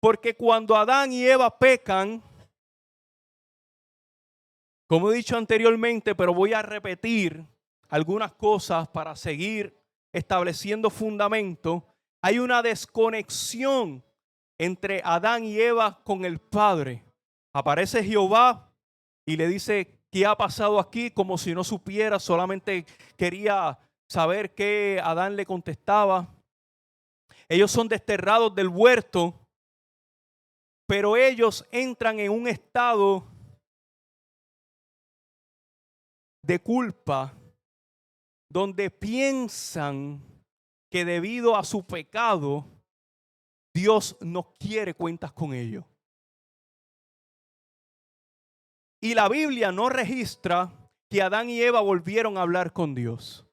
Porque cuando Adán y Eva pecan, como he dicho anteriormente, pero voy a repetir algunas cosas para seguir estableciendo fundamento, hay una desconexión entre Adán y Eva con el Padre. Aparece Jehová y le dice: ¿qué ha pasado aquí? Como si no supiera, solamente quería saber qué Adán le contestaba. Ellos son desterrados del huerto, pero ellos entran en un estado de culpa, donde piensan que debido a su pecado, Dios no quiere cuentas con ellos. Y la Biblia no registra que Adán y Eva volvieron a hablar con Dios.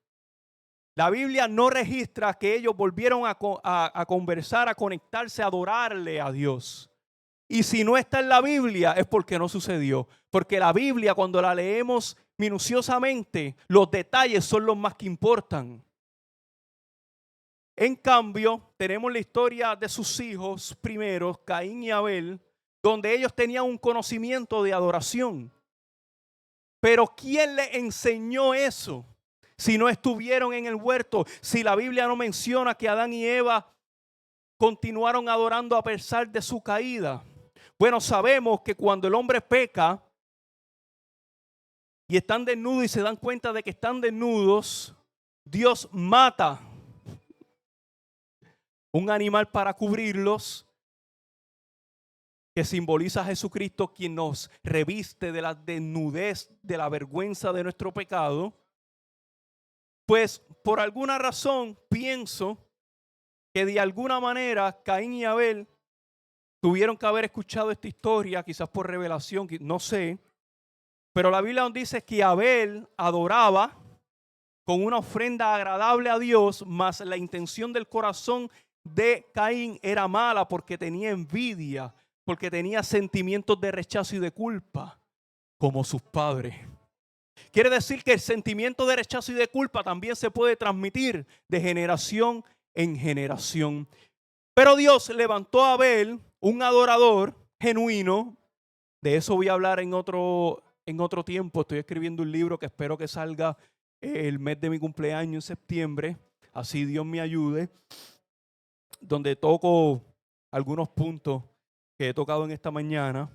La Biblia no registra que ellos volvieron a conversar, a conectarse, a adorarle a Dios. Y si no está en la Biblia es porque no sucedió. Porque la Biblia, cuando la leemos minuciosamente, los detalles son los más que importan. En cambio, tenemos la historia de sus hijos primeros, Caín y Abel, donde ellos tenían un conocimiento de adoración. Pero ¿quién le enseñó eso? Si no estuvieron en el huerto, si la Biblia no menciona que Adán y Eva continuaron adorando a pesar de su caída. Bueno, sabemos que cuando el hombre peca y están desnudos y se dan cuenta de que están desnudos, Dios mata un animal para cubrirlos, que simboliza a Jesucristo, quien nos reviste de la desnudez, de la vergüenza de nuestro pecado. Pues por alguna razón pienso que de alguna manera Caín y Abel tuvieron que haber escuchado esta historia, quizás por revelación, no sé. Pero la Biblia nos dice que Abel adoraba con una ofrenda agradable a Dios, mas la intención del corazón de Caín era mala porque tenía envidia, porque tenía sentimientos de rechazo y de culpa, como sus padres. Quiere decir que el sentimiento de rechazo y de culpa también se puede transmitir de generación en generación. Pero Dios levantó a Abel, un adorador genuino. De eso voy a hablar en otro tiempo. Estoy escribiendo un libro que espero que salga el mes de mi cumpleaños en septiembre. Así Dios me ayude. Donde toco algunos puntos que he tocado en esta mañana.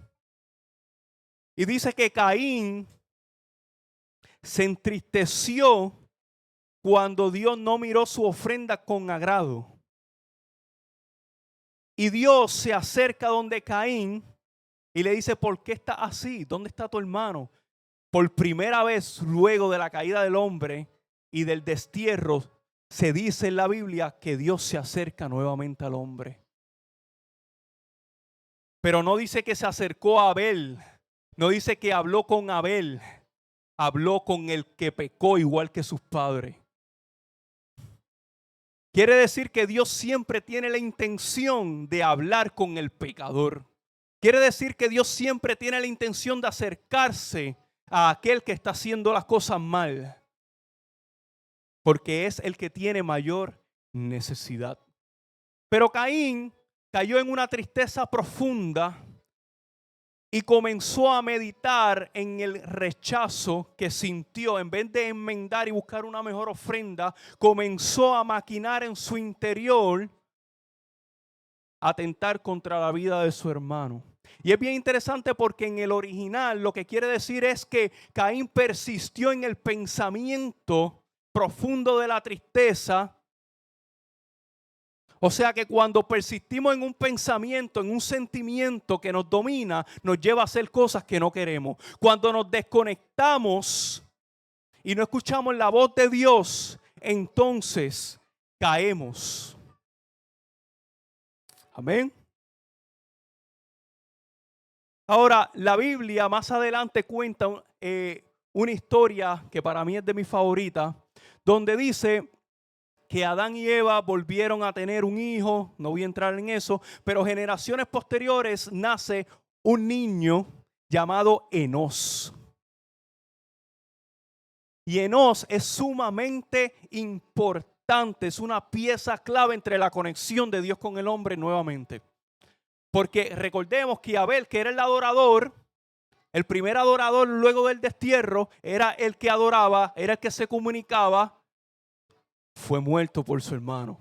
Y dice que Caín se entristeció cuando Dios no miró su ofrenda con agrado. Y Dios se acerca donde Caín y le dice: ¿por qué estás así? ¿Dónde está tu hermano? Por primera vez luego de la caída del hombre y del destierro, se dice en la Biblia que Dios se acerca nuevamente al hombre. Pero no dice que se acercó a Abel, no dice que habló con Abel, habló con el que pecó igual que sus padres. Quiere decir que Dios siempre tiene la intención de hablar con el pecador. Quiere decir que Dios siempre tiene la intención de acercarse a aquel que está haciendo las cosas mal, porque es el que tiene mayor necesidad. Pero Caín cayó en una tristeza profunda y comenzó a meditar en el rechazo que sintió. En vez de enmendar y buscar una mejor ofrenda, comenzó a maquinar en su interior, a atentar contra la vida de su hermano. Y es bien interesante porque en el original lo que quiere decir es que Caín persistió en el pensamiento profundo de la tristeza. O sea que cuando persistimos en un pensamiento, en un sentimiento que nos domina, nos lleva a hacer cosas que no queremos. Cuando nos desconectamos y no escuchamos la voz de Dios, entonces caemos. Amén. Ahora, la Biblia más adelante cuenta una historia que para mí es de mis favoritas, donde dice que Adán y Eva volvieron a tener un hijo. No voy a entrar en eso, pero generaciones posteriores nace un niño llamado Enós. Y Enós es sumamente importante, es una pieza clave entre la conexión de Dios con el hombre nuevamente. Porque recordemos que Abel, que era el adorador, el primer adorador luego del destierro, era el que adoraba, era el que se comunicaba, fue muerto por su hermano.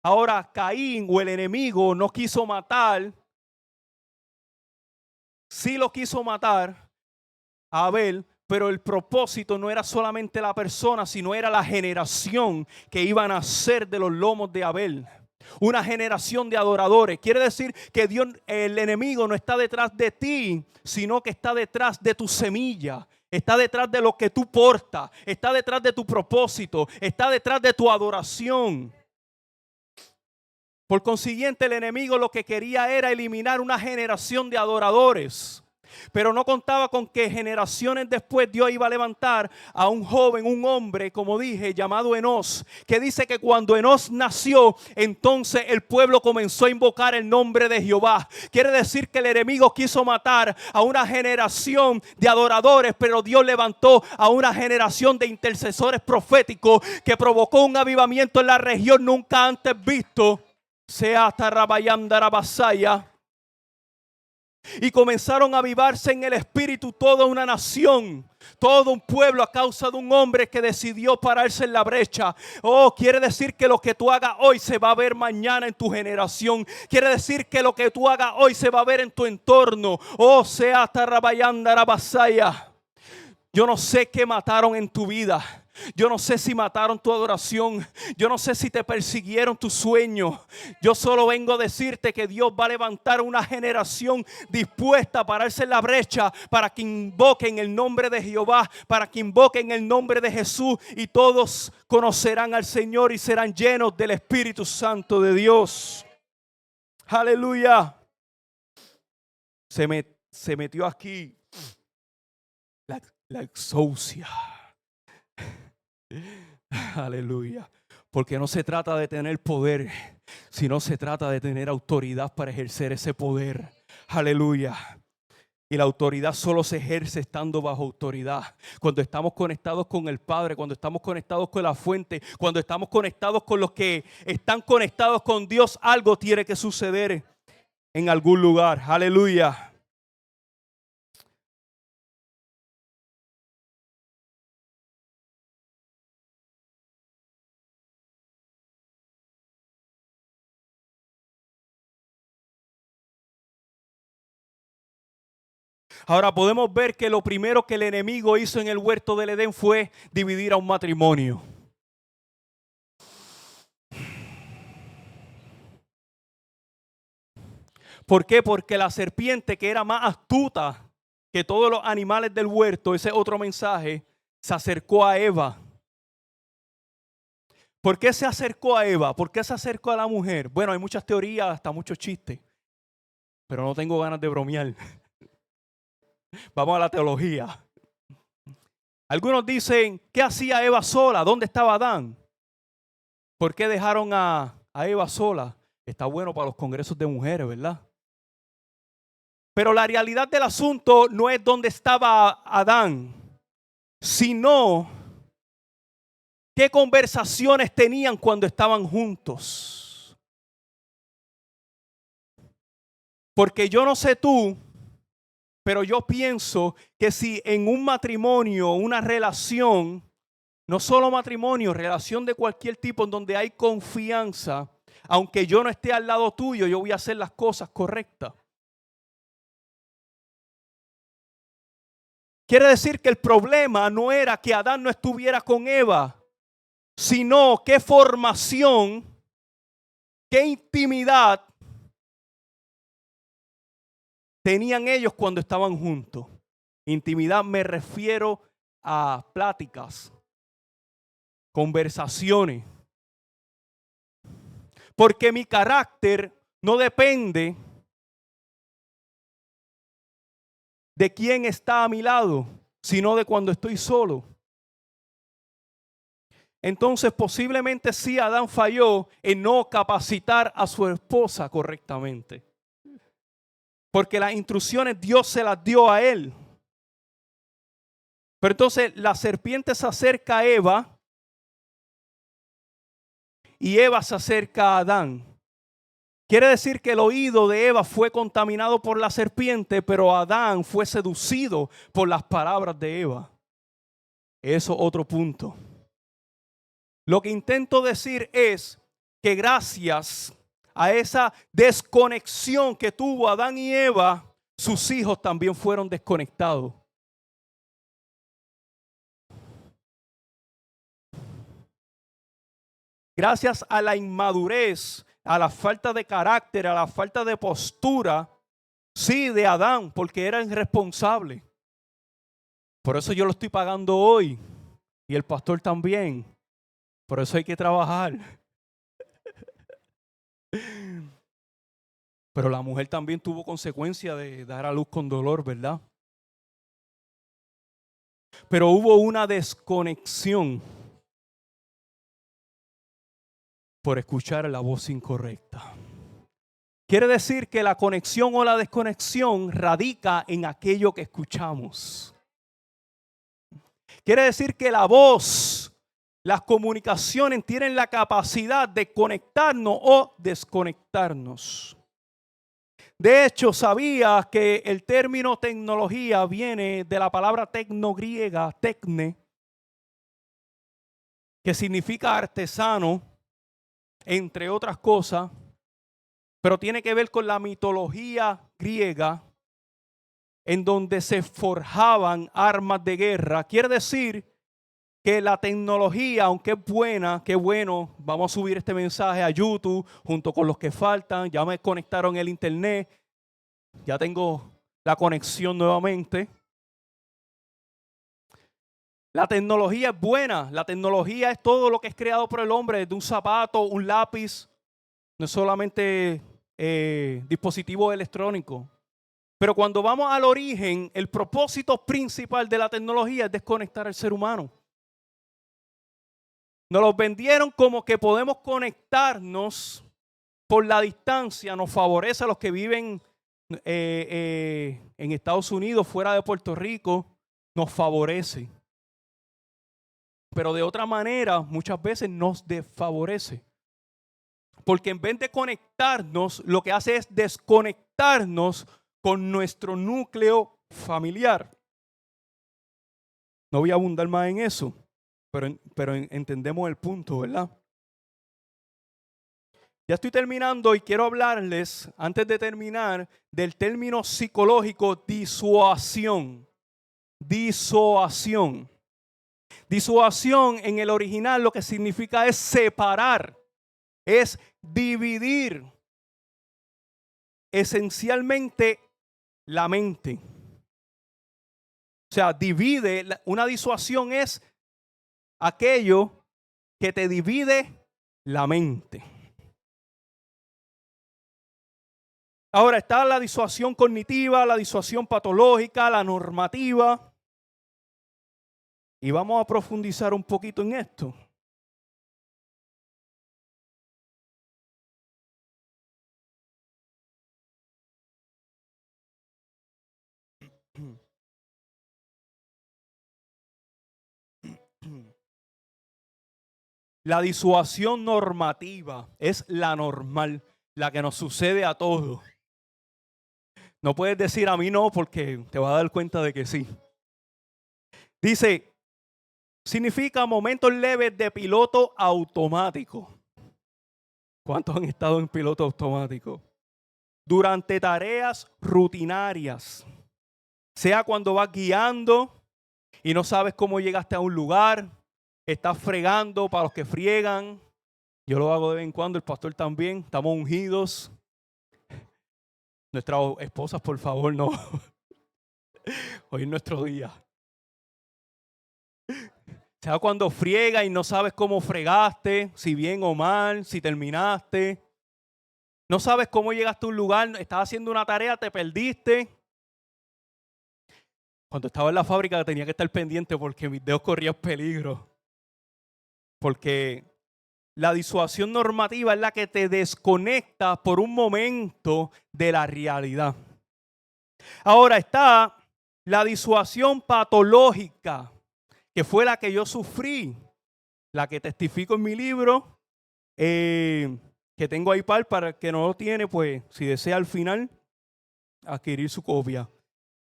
Ahora Caín, o el enemigo, no quiso matar, sí lo quiso matar a Abel, pero el propósito no era solamente la persona, sino era la generación que iba a nacer de los lomos de Abel. Una generación de adoradores. Quiere decir que Dios, el enemigo, no está detrás de ti, sino que está detrás de tu semilla. Está detrás de lo que tú portas. Está detrás de tu propósito. Está detrás de tu adoración. Por consiguiente, el enemigo lo que quería era eliminar una generación de adoradores. Pero no contaba con que generaciones después Dios iba a levantar a un joven, un hombre, como dije, llamado Enós, que dice que cuando Enós nació, entonces el pueblo comenzó a invocar el nombre de Jehová. Quiere decir que el enemigo quiso matar a una generación de adoradores, pero Dios levantó a una generación de intercesores proféticos que provocó un avivamiento en la región nunca antes visto. Sea hasta Rabayanda Rabasaya. Y comenzaron a avivarse en el espíritu toda una nación, todo un pueblo a causa de un hombre que decidió pararse en la brecha. Oh, quiere decir que lo que tú hagas hoy se va a ver mañana en tu generación. Quiere decir que lo que tú hagas hoy se va a ver en tu entorno. Oh, sea Tarabayanda Rabasaya. Yo no sé qué mataron en tu vida. Yo no sé si mataron tu adoración. Yo no sé si te persiguieron tu sueño. Yo solo vengo a decirte que Dios va a levantar una generación dispuesta a pararse en la brecha para que invoquen el nombre de Jehová, para que invoquen el nombre de Jesús, y todos conocerán al Señor y serán llenos del Espíritu Santo de Dios. Aleluya. Se metió aquí la exousia. Aleluya. Porque no se trata de tener poder, sino se trata de tener autoridad para ejercer ese poder. Aleluya. Y la autoridad solo se ejerce estando bajo autoridad. Cuando estamos conectados con el Padre, cuando estamos conectados con la fuente, cuando estamos conectados con los que están conectados con Dios, algo tiene que suceder en algún lugar. Aleluya. Ahora podemos ver que lo primero que el enemigo hizo en el huerto del Edén fue dividir a un matrimonio. ¿Por qué? Porque la serpiente, que era más astuta que todos los animales del huerto, ese otro mensaje, se acercó a Eva. ¿Por qué se acercó a Eva? ¿Por qué se acercó a la mujer? Bueno, hay muchas teorías, hasta muchos chistes, pero no tengo ganas de bromear. Vamos a la teología. Algunos dicen, ¿qué hacía Eva sola? ¿Dónde estaba Adán? ¿Por qué dejaron a Eva sola? Está bueno para los congresos de mujeres, ¿verdad? Pero la realidad del asunto no es dónde estaba Adán, sino qué conversaciones tenían cuando estaban juntos. Porque yo no sé tú, pero yo pienso que si en un matrimonio, una relación, no solo matrimonio, relación de cualquier tipo en donde hay confianza, aunque yo no esté al lado tuyo, yo voy a hacer las cosas correctas. Quiere decir que el problema no era que Adán no estuviera con Eva, sino qué formación, qué intimidad tenían ellos cuando estaban juntos. Intimidad me refiero a pláticas, conversaciones. Porque mi carácter no depende de quién está a mi lado, sino de cuando estoy solo. Entonces posiblemente sí Adán falló en no capacitar a su esposa correctamente. Porque las instrucciones Dios se las dio a él. Pero entonces la serpiente se acerca a Eva y Eva se acerca a Adán. Quiere decir que el oído de Eva fue contaminado por la serpiente, pero Adán fue seducido por las palabras de Eva. Eso es otro punto. Lo que intento decir es que gracias a esa desconexión que tuvo Adán y Eva, sus hijos también fueron desconectados. Gracias a la inmadurez, a la falta de carácter, a la falta de postura, sí, de Adán, porque era irresponsable. Por eso yo lo estoy pagando hoy y el pastor también. Por eso hay que trabajar. Pero la mujer también tuvo consecuencia de dar a luz con dolor, ¿verdad? Pero hubo una desconexión por escuchar la voz incorrecta. Quiere decir que la conexión o la desconexión radica en aquello que escuchamos. Quiere decir que la voz, las comunicaciones tienen la capacidad de conectarnos o desconectarnos. De hecho, ¿sabías que el término tecnología viene de la palabra tecnogriega, tecne, que significa artesano, entre otras cosas, pero tiene que ver con la mitología griega, en donde se forjaban armas de guerra? Quiere decir que la tecnología, aunque es buena, qué bueno, vamos a subir este mensaje a YouTube junto con los que faltan. Ya me conectaron el internet, ya tengo la conexión nuevamente. La tecnología es buena, la tecnología es todo lo que es creado por el hombre, desde un zapato, un lápiz, no es solamente dispositivo electrónico. Pero cuando vamos al origen, el propósito principal de la tecnología es desconectar al ser humano. Nos los vendieron como que podemos conectarnos por la distancia, nos favorece a los que viven en Estados Unidos, fuera de Puerto Rico, nos favorece. Pero de otra manera, muchas veces nos desfavorece. Porque en vez de conectarnos, lo que hace es desconectarnos con nuestro núcleo familiar. No voy a abundar más en eso, pero entendemos el punto, ¿verdad? Ya estoy terminando y quiero hablarles, antes de terminar, del término psicológico disuasión. Disuasión. Disuasión en el original lo que significa es separar, es dividir esencialmente la mente. O sea, divide, una disuasión es aquello que te divide la mente. Ahora está la disuasión cognitiva, la disuasión patológica, la normativa. Y vamos a profundizar un poquito en esto. La disuasión normativa es la normal, la que nos sucede a todos. No puedes decir a mí no, porque te vas a dar cuenta de que sí. Dice, significa momentos leves de piloto automático. ¿Cuántos han estado en piloto automático? Durante tareas rutinarias. Sea cuando vas guiando y no sabes cómo llegaste a un lugar. Estás fregando para los que friegan. Yo lo hago de vez en cuando, el pastor también. Estamos ungidos. Nuestras esposas, por favor, no. Hoy es nuestro día. O sea, cuando friega y no sabes cómo fregaste, si bien o mal, si terminaste. No sabes cómo llegaste a un lugar, estás haciendo una tarea, te perdiste. Cuando estaba en la fábrica tenía que estar pendiente porque mis dedos corrían peligro. Porque la disuasión normativa es la que te desconecta por un momento de la realidad. Ahora está la disuasión patológica, que fue la que yo sufrí, la que testifico en mi libro, que tengo ahí para el que no lo tiene, pues si desea al final adquirir su copia.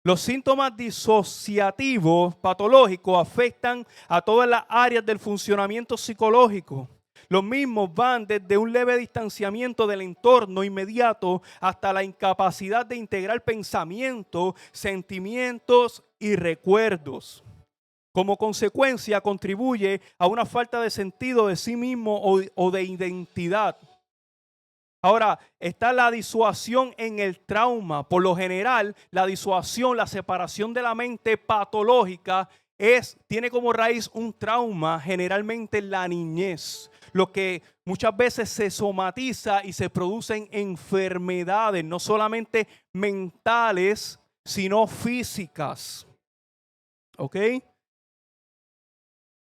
Los síntomas disociativos patológicos afectan a todas las áreas del funcionamiento psicológico. Los mismos van desde un leve distanciamiento del entorno inmediato hasta la incapacidad de integrar pensamientos, sentimientos y recuerdos. Como consecuencia, contribuye a una falta de sentido de sí mismo o de identidad. Ahora, está la disuasión en el trauma. Por lo general, la disuasión, la separación de la mente patológica tiene como raíz un trauma, generalmente en la niñez. Lo que muchas veces se somatiza y se producen enfermedades, no solamente mentales, sino físicas. ¿Ok?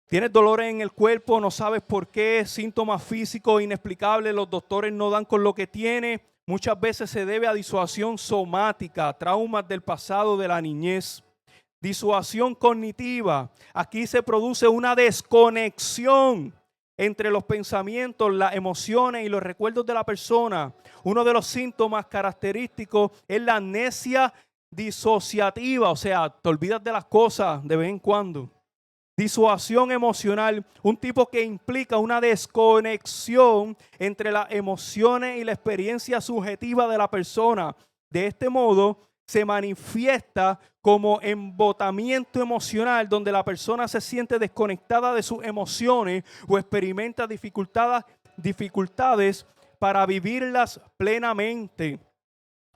Tienes dolores en el cuerpo, no sabes por qué, síntomas físicos inexplicables, los doctores no dan con lo que tiene. Muchas veces se debe a disuasión somática, traumas del pasado de la niñez. Disuasión cognitiva, aquí se produce una desconexión entre los pensamientos, las emociones y los recuerdos de la persona. Uno de los síntomas característicos es la amnesia disociativa, o sea, te olvidas de las cosas de vez en cuando. Disuasión emocional, un tipo que implica una desconexión entre las emociones y la experiencia subjetiva de la persona. De este modo, se manifiesta como embotamiento emocional, donde la persona se siente desconectada de sus emociones o experimenta dificultades para vivirlas plenamente.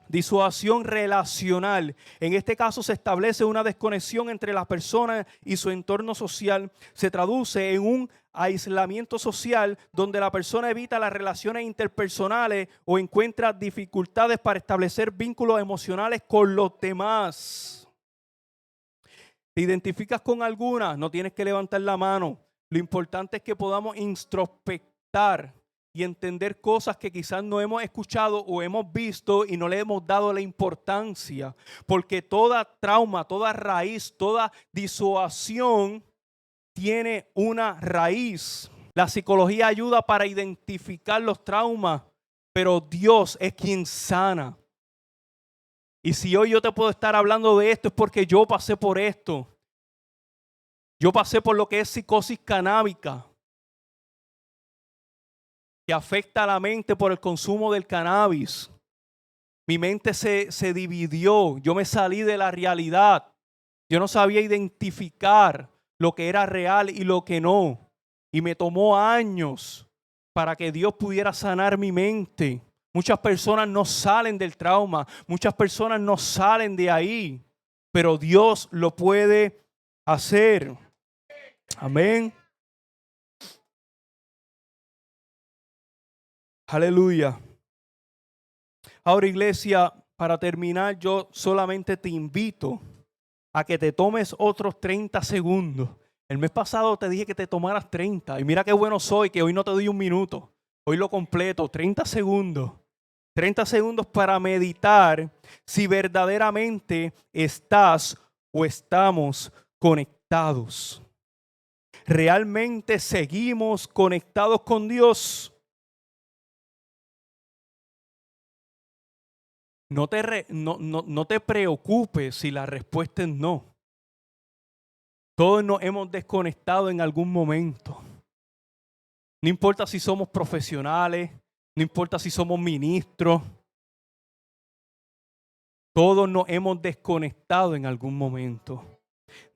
Disuasión relacional. En este caso se establece una desconexión entre la persona y su entorno social. Se traduce en un aislamiento social donde la persona evita las relaciones interpersonales o encuentra dificultades para establecer vínculos emocionales con los demás. ¿Te identificas con alguna? No tienes que levantar la mano. Lo importante es que podamos introspectar y entender cosas que quizás no hemos escuchado o hemos visto y no le hemos dado la importancia. Porque toda trauma, toda raíz, toda disuasión tiene una raíz. La psicología ayuda para identificar los traumas, pero Dios es quien sana. Y si hoy yo te puedo estar hablando de esto es porque yo pasé por esto. Yo pasé por lo que es psicosis canábica, que afecta a la mente por el consumo del cannabis. Mi mente se dividió, yo me salí de la realidad. Yo no sabía identificar lo que era real y lo que no. Y me tomó años para que Dios pudiera sanar mi mente. Muchas personas no salen del trauma, muchas personas no salen de ahí, pero Dios lo puede hacer. Amén. Aleluya. Ahora, iglesia, para terminar, yo solamente te invito a que te tomes otros 30 segundos. El mes pasado te dije que te tomaras 30. Y mira qué bueno soy, que hoy no te doy un minuto. Hoy lo completo, 30 segundos. 30 segundos para meditar si verdaderamente estás o estamos conectados. ¿Realmente seguimos conectados con Dios? No te preocupes si la respuesta es no. Todos nos hemos desconectado en algún momento. No importa si somos profesionales, no importa si somos ministros. Todos nos hemos desconectado en algún momento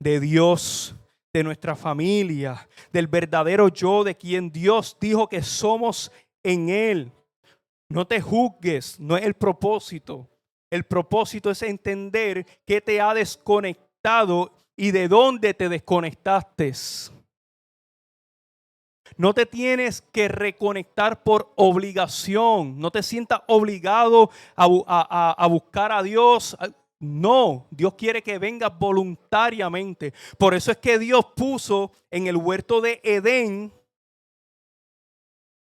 de Dios, de nuestra familia, del verdadero yo, de quien Dios dijo que somos en Él. No te juzgues, no es el propósito. El propósito es entender qué te ha desconectado y de dónde te desconectaste. No te tienes que reconectar por obligación. No te sientas obligado a buscar a Dios. No, Dios quiere que vengas voluntariamente. Por eso es que Dios puso en el huerto de Edén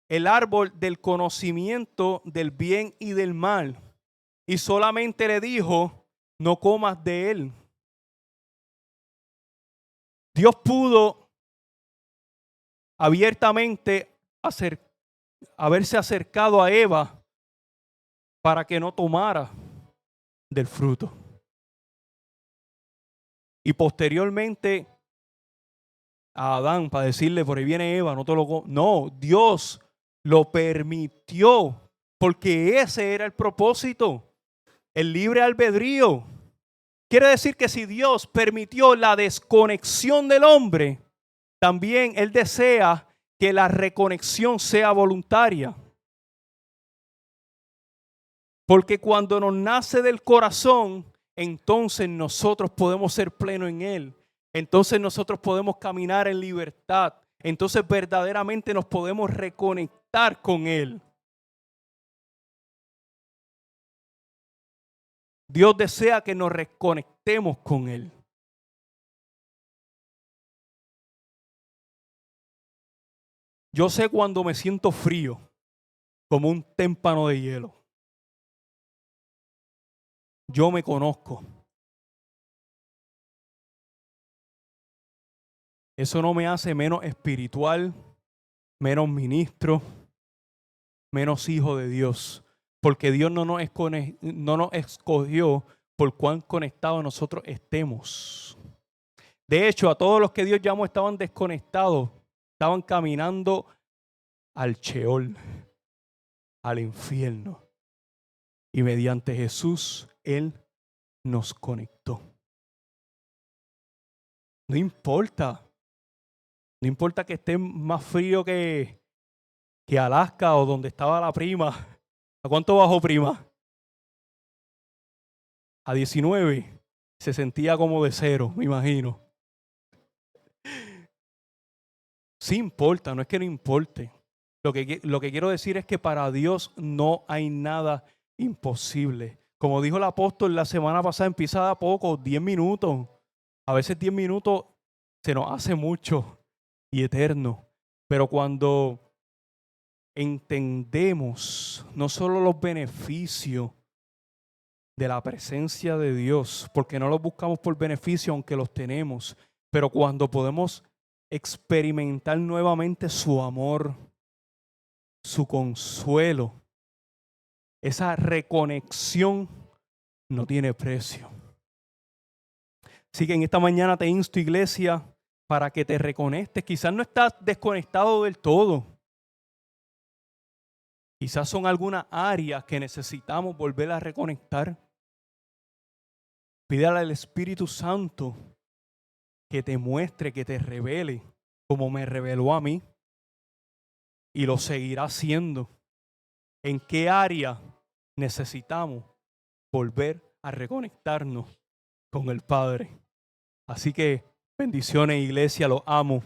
el árbol del conocimiento del bien y del mal. Y solamente le dijo, no comas de él. Dios pudo abiertamente haberse acercado a Eva para que no tomara del fruto. Y posteriormente a Adán para decirle, por ahí viene Eva, no te lo comas. No, Dios lo permitió porque ese era el propósito, el libre albedrío. Quiere decir que si Dios permitió la desconexión del hombre, también Él desea que la reconexión sea voluntaria. Porque cuando nos nace del corazón, entonces nosotros podemos ser plenos en Él. Entonces nosotros podemos caminar en libertad. Entonces verdaderamente nos podemos reconectar con Él. Dios desea que nos reconectemos con Él. Yo sé cuando me siento frío, como un témpano de hielo. Yo me conozco. Eso no me hace menos espiritual, menos ministros, menos hijos de Dios. Porque Dios no nos escogió por cuán conectados nosotros estemos. De hecho, a todos los que Dios llamó estaban desconectados, estaban caminando al Sheol, al infierno. Y mediante Jesús, Él nos conectó. No importa que esté más frío que Alaska o donde estaba la prima. ¿A cuánto bajó prima? A 19. Se sentía como de 0, me imagino. Sí importa, no es que no importe. Lo que quiero decir es que para Dios no hay nada imposible. Como dijo el apóstol la semana pasada, empieza a poco, 10 minutos. A veces 10 minutos se nos hace mucho y eterno. Pero cuando entendemos no solo los beneficios de la presencia de Dios, porque no los buscamos por beneficio, aunque los tenemos, pero cuando podemos experimentar nuevamente su amor, su consuelo, esa reconexión no tiene precio. Así que en esta mañana te insto, iglesia, para que te reconectes. Quizás no estás desconectado del todo. Quizás son algunas áreas que necesitamos volver a reconectar. Pídale al Espíritu Santo que te muestre, que te revele, como me reveló a mí. Y lo seguirá haciendo. ¿En qué área necesitamos volver a reconectarnos con el Padre? Así que bendiciones, iglesia, los amo.